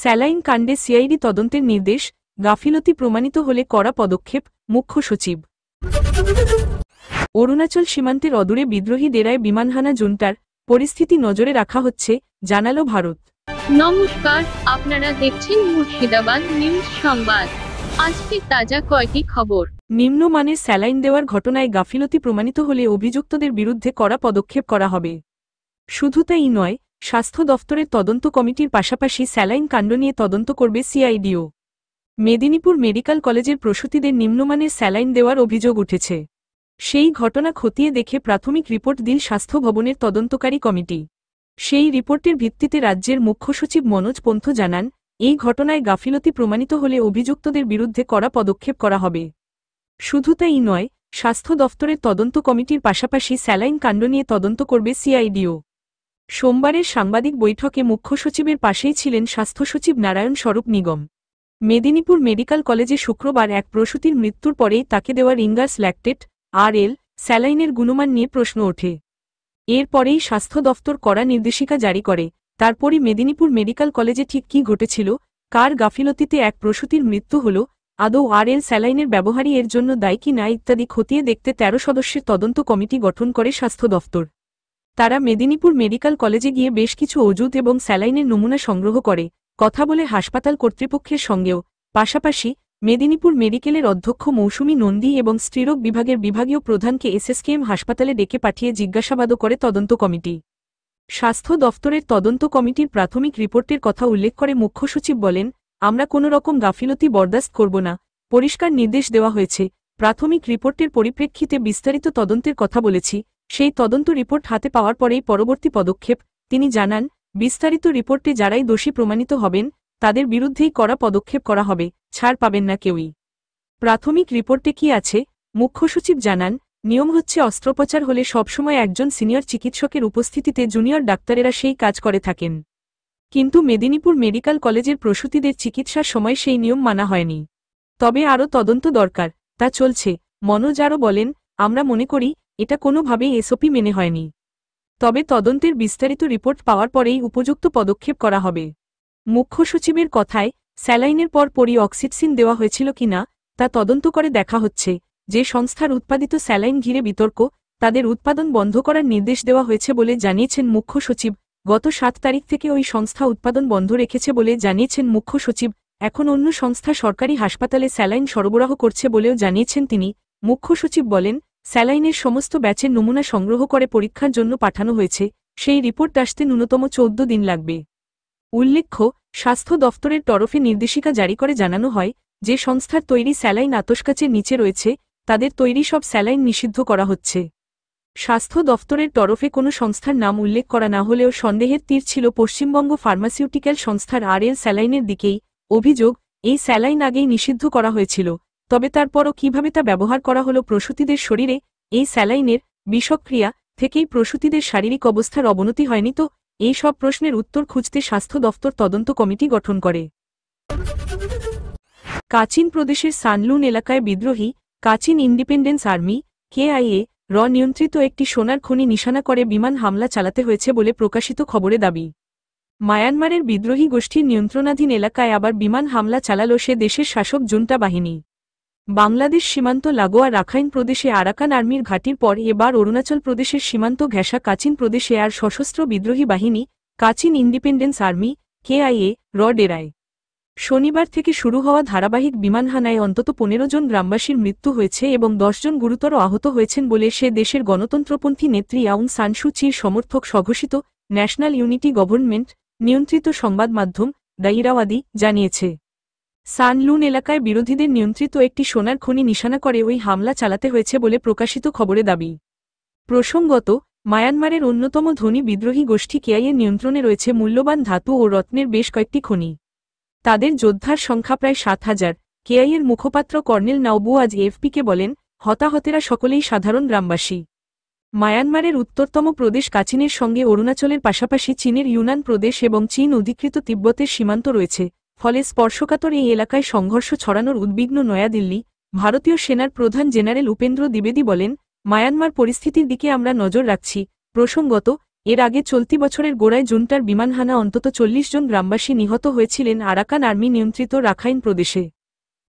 Saline কাণ্ডে CID তদন্তের নির্দেশ, গাফিলতি প্রমাণিত হলে কড়া পদক্ষেপ, মুখ্য সচিব। অরুণাচল সীমান্তের অদূরে বিদ্রোহী ডেরায় বিমানহানা জুনটার পরিস্থিতি নজরে রাখা হচ্ছে, জানালো ভারত। নমস্কার, আপনারা দেখছেন মুর্শিদাবাদ নিউজ সংবাদ। আজকে তাজা কয়েকটি খবর। নিম্নমানের স্যালাইন দেওয়ার ঘটনায় গাফিলতি প্রমাণিত হলে অভিযুক্তদের বিরুদ্ধে কড়া পদক্ষেপ করা হবে। শুধু তাই নয়, স্বাস্থ্য দফতরের তদন্ত কমিটির পাশাপাশি স্যালাইন কাণ্ড নিয়ে তদন্ত করবে সিআইডিও। মেদিনীপুর মেডিকেল কলেজের প্রসূতিদের নিম্নমানের স্যালাইন দেওয়ার অভিযোগ উঠেছে। সেই ঘটনা খতিয়ে দেখে প্রাথমিক রিপোর্ট দিল স্বাস্থ্য ভবনের তদন্তকারী কমিটি। সেই রিপোর্টের ভিত্তিতে রাজ্যের মুখ্য সচিব মনোজ পন্থ জানান, এই ঘটনায় গাফিলতি প্রমাণিত হলে অভিযুক্তদের বিরুদ্ধে কড়া পদক্ষেপ করা হবে। শুধু তাই নয়, স্বাস্থ্য দফতরের তদন্ত কমিটির পাশাপাশি স্যালাইন কাণ্ড নিয়ে তদন্ত করবে সিআইডিও। সোমবারের সাংবাদিক বৈঠকে মুখ্য সচিবের পাশেই ছিলেন স্বাস্থ্য সচিব নারায়ণ স্বরূপ নিগম। মেদিনীপুর মেডিকেল কলেজে শুক্রবার এক প্রসূতির মৃত্যুর পরেই তাকে দেওয়া রিঙ্গার্স ল্যাকটেট আরএল স্যালাইনের গুণমান নিয়ে প্রশ্ন ওঠে। এরপরেই স্বাস্থ্য দফতর কড়া নির্দেশিকা জারি করে। তারপরই মেদিনীপুর মেডিকেল কলেজে ঠিক কী ঘটেছিল, কার গাফিলতিতে এক প্রসূতির মৃত্যু হল, আদৌ আরএল স্যালাইনের ব্যবহারই এর জন্য দায়ী কি না ইত্যাদি খতিয়ে দেখতে ১৩ সদস্যের তদন্ত কমিটি গঠন করে স্বাস্থ্য দফতর। তারা মেদিনীপুর মেডিকেল কলেজে গিয়ে বেশ কিছু ওষুধ এবং স্যালাইনের নমুনা সংগ্রহ করে, কথা বলে হাসপাতাল কর্তৃপক্ষের সঙ্গেও। পাশাপাশি মেদিনীপুর মেডিকেলের অধ্যক্ষ মৌসুমী নন্দী এবং স্ত্রীরোগ বিভাগের বিভাগীয় প্রধানকে এসএসকেএম হাসপাতালে ডেকে পাঠিয়ে জিজ্ঞাসাবাদও করে তদন্ত কমিটি। স্বাস্থ্য দফতরের তদন্ত কমিটির প্রাথমিক রিপোর্টের কথা উল্লেখ করে মুখ্য সচিব বলেন, আমরা কোনো রকম গাফিলতি বরদাস্ত করব না, পরিষ্কার নির্দেশ দেওয়া হয়েছে। প্রাথমিক রিপোর্টের পরিপ্রেক্ষিতে বিস্তারিত তদন্তের কথা বলেছি, সেই তদন্ত রিপোর্ট হাতে পাওয়ার পরেই পরবর্তী পদক্ষেপ। তিনি জানান, বিস্তারিত রিপোর্টে যারাই দোষী প্রমাণিত হবেন তাদের বিরুদ্ধেই কড়া পদক্ষেপ করা হবে, ছাড় পাবেন না কেউই। প্রাথমিক রিপোর্টে কি আছে, মুখ্য সচিব জানান, নিয়ম হচ্ছে অস্ত্রোপচার হলে সবসময় একজন সিনিয়র চিকিৎসকের উপস্থিতিতে জুনিয়র ডাক্তারেরা সেই কাজ করে থাকেন। কিন্তু মেদিনীপুর মেডিকেল কলেজের প্রসূতিদের চিকিৎসার সময় সেই নিয়ম মানা হয়নি। তবে আরও তদন্ত দরকার, তা চলছে। মনোজ আরও বলেন, আমরা মনে করি এটা কোনোভাবেই এসওপি মেনে হয়নি। তবে তদন্তের বিস্তারিত রিপোর্ট পাওয়ার পরেই উপযুক্ত পদক্ষেপ করা হবে। মুখ্য সচিবের কথায়, স্যালাইনের পরই অক্সিটসিন দেওয়া হয়েছিল কিনা তা তদন্ত করে দেখা হচ্ছে। যে সংস্থার উৎপাদিত স্যালাইন ঘিরে বিতর্ক, তাদের উৎপাদন বন্ধ করার নির্দেশ দেওয়া হয়েছে বলে জানিয়েছেন মুখ্য সচিব। গত ৭ তারিখ থেকে ওই সংস্থা উৎপাদন বন্ধ রেখেছে বলে জানিয়েছেন মুখ্য সচিব। এখন অন্য সংস্থা সরকারি হাসপাতালে স্যালাইন সরবরাহ করছে বলেও জানিয়েছেন তিনি। মুখ্য সচিব বলেন, স্যালাইনের সমস্ত ব্যাচের নমুনা সংগ্রহ করে পরীক্ষার জন্য পাঠানো হয়েছে, সেই রিপোর্ট আসতে ন্যূনতম ১৪ দিন লাগবে। উল্লেখ্য, স্বাস্থ্য দফতরের তরফে নির্দেশিকা জারি করে জানানো হয়, যে সংস্থার তৈরি স্যালাইন আতশকাচের নিচে রয়েছে, তাদের তৈরি সব স্যালাইন নিষিদ্ধ করা হচ্ছে। স্বাস্থ্য দফতরের তরফে কোনো সংস্থার নাম উল্লেখ করা না হলেও সন্দেহের তীর ছিল পশ্চিমবঙ্গ ফার্মাসিউটিক্যাল সংস্থার আরএল স্যালাইনের দিকেই। অভিযোগ, এই স্যালাইন আগেই নিষিদ্ধ করা হয়েছিল, তবে তারপরও কিভাবে তা ব্যবহার করা হলো প্রসূতিদের শরীরে। এই স্যালাইনের বিষক্রিয়া থেকেই প্রসূতিদের শারীরিক অবস্থার অবনতি হয়নি তো? এই সব প্রশ্নের উত্তর খুঁজতে স্বাস্থ্য দফতর তদন্ত কমিটি গঠন করে। কাচিন প্রদেশের সানলুন এলাকায় বিদ্রোহী কাচিন ইন্ডিপেন্ডেন্স আর্মি কেআইএ নিয়ন্ত্রিত একটি সোনার খনি নিশানা করে বিমান হামলা চালাতে হয়েছে বলে প্রকাশিত খবরে দাবি। মায়ানমারের বিদ্রোহী গোষ্ঠীর নিয়ন্ত্রণাধীন এলাকায় আবার বিমান হামলা চালাল সে দেশের শাসক জুন্টা বাহিনী। বাংলাদেশ সীমান্ত লাগোয়া রাখাইন প্রদেশে আরাকান আর্মির ঘাঁটির পর এবার অরুণাচল প্রদেশের সীমান্ত ঘেঁষা কাচিন প্রদেশে আর সশস্ত্র বিদ্রোহী বাহিনী কাচিন ইন্ডিপেন্ডেন্স আর্মি কেআইএ ডেরায়। শনিবার থেকে শুরু হওয়া ধারাবাহিক বিমান হামলায় অন্তত ১৫ জন গ্রামবাসীর মৃত্যু হয়েছে এবং ১০ জন গুরুতর আহত হয়েছেন বলে সে দেশের গণতন্ত্রপন্থী নেত্রী আউং সান সু চির সমর্থক স্বঘোষিত ন্যাশনাল ইউনিটি গভর্নমেন্ট নিয়ন্ত্রিত সংবাদ মাধ্যম দ্য ইরাওয়াদি জানিয়েছে। সানলুন এলাকায় বিরোধীদের নিয়ন্ত্রিত একটি সোনার খনি নিশানা করে ওই হামলা চালাতে হয়েছে বলে প্রকাশিত খবরে দাবি। প্রসঙ্গত, মায়ানমারের অন্যতম ধনী বিদ্রোহী গোষ্ঠী কেআইএর নিয়ন্ত্রণে রয়েছে মূল্যবান ধাতু ও রত্নের বেশ কয়েকটি খনি। তাদের যোদ্ধার সংখ্যা প্রায় ৭,০০০। কেআইএর মুখপাত্র কর্নেল নাওবু আজ এএফপিকে বলেন, হতাহতেরা সকলেই সাধারণ গ্রামবাসী। মায়ানমারের উত্তরতম প্রদেশ কাচিনের সঙ্গে অরুণাচলের পাশাপাশি চীনের ইউনান প্রদেশ এবং চীন অধিকৃত তিব্বতের সীমান্ত রয়েছে। ফলে স্পর্শকাতর এই এলাকায় সংঘর্ষ ছড়ানোর উদ্বিগ্ন নয়াদিল্লি। ভারতীয় সেনার প্রধান জেনারেল উপেন্দ্র দ্বিবেদী বলেন, মায়ানমার পরিস্থিতির দিকে আমরা নজর রাখছি। প্রসঙ্গত, এর আগে চলতি বছরের গোড়ায় জুনটার বিমান হানা অন্তত 40 জন গ্রামবাসী নিহত হয়েছিলেন আরাকান আর্মি নিয়ন্ত্রিত রাখাইন প্রদেশে।